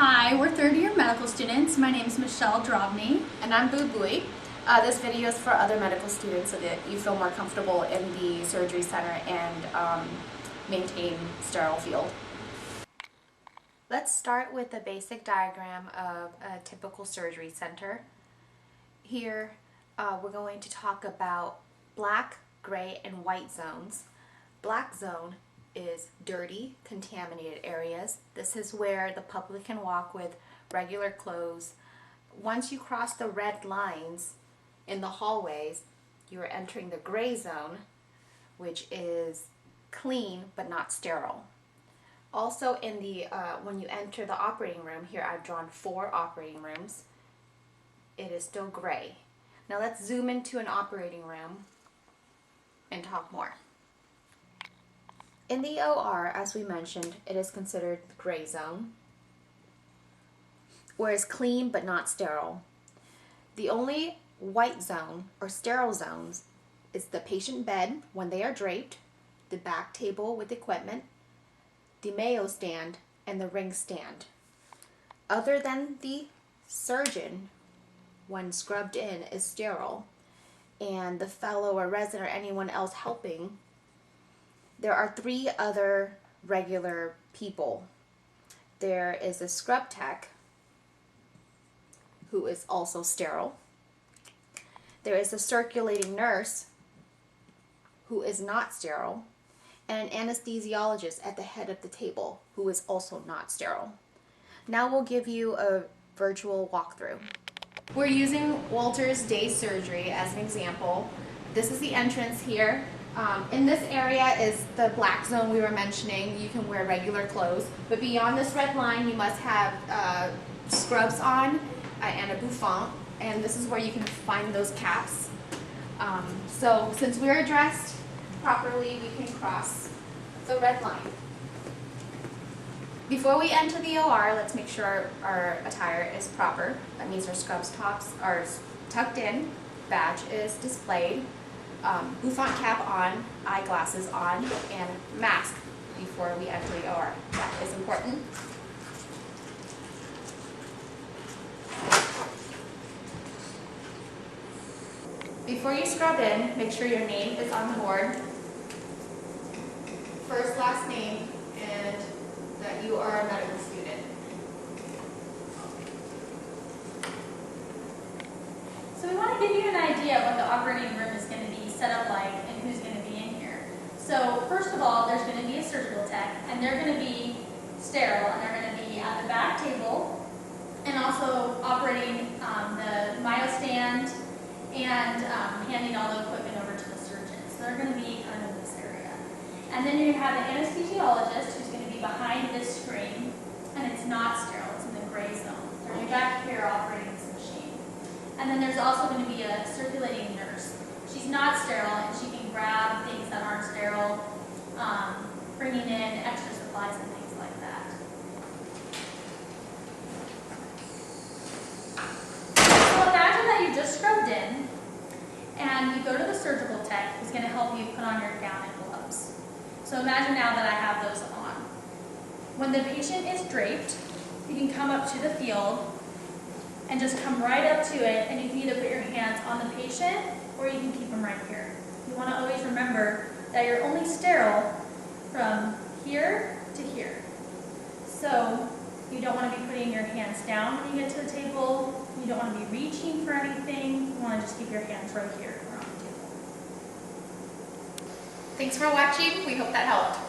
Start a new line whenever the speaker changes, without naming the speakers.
Hi, we're third-year medical students. My name is Michelle Drobny.
And I'm Boo Bui. This video is for other medical students so that you feel more comfortable in the surgery center and maintain sterile field. Let's start with a basic diagram of a typical surgery center. Here we're going to talk about black, gray, and white zones. Black zone is dirty, contaminated areas. This is where the public can walk with regular clothes. Once you cross the red lines in the hallways, you are entering the gray zone, which is clean but not sterile. Also in the when you enter the operating room, here I've drawn 4 operating rooms. It is still gray. Now let's zoom into an operating room and talk more. In the OR, as we mentioned, it is considered the gray zone, where it's clean but not sterile. The only white zone or sterile zones is the patient bed when they are draped, the back table with equipment, the Mayo stand, and the ring stand. Other than the surgeon, when scrubbed in, is sterile, and the fellow or resident or anyone else helping, there are 3 other regular people. There is a scrub tech, who is also sterile. There is a circulating nurse, who is not sterile, and an anesthesiologist at the head of the table, who is also not sterile. Now we'll give you a virtual walkthrough. We're using Walters Day Surgery as an example. This is the entrance here. In this area is the black zone we were mentioning. You can wear regular clothes, but beyond this red line you must have scrubs on and a bouffant, and this is where you can find those caps. So since we're dressed properly, we can cross the red line. Before we enter the OR, let's make sure our attire is proper. That means our scrubs tops are tucked in, badge is displayed, bouffant cap on, eyeglasses on, and mask before we enter the OR. That is important. Before you scrub in, make sure your name is on the board. First, last name, and that you are a medical student.
So we want to give you an idea of what the operating room is going to be set up like and who's going to be in here. So first of all, there's going to be a surgical tech, and they're going to be sterile, and they're going to be at the back table and also operating the Mayo stand and handing all the equipment over to the surgeon. So they're going to be kind of in this area. And then you have the anesthesiologist who's going to be behind this screen, and it's not sterile, it's in the gray zone. They're going to be back here operating this machine. And then there's also going to be a circulating nurse. She's not sterile, and she can grab things that aren't sterile, bringing in extra supplies and things like that. So imagine that you just scrubbed in, and you go to the surgical tech who's going to help you put on your gown and gloves. So imagine now that I have those on. When the patient is draped, you can come up to the field and just come right up to it, and you can either put your hands on the patient or you can keep them right here. You want to always remember that you're only sterile from here to here. So you don't want to be putting your hands down when you get to the table. You don't want to be reaching for anything. You want to just keep your hands right here around the table.
Thanks for watching. We hope that helped.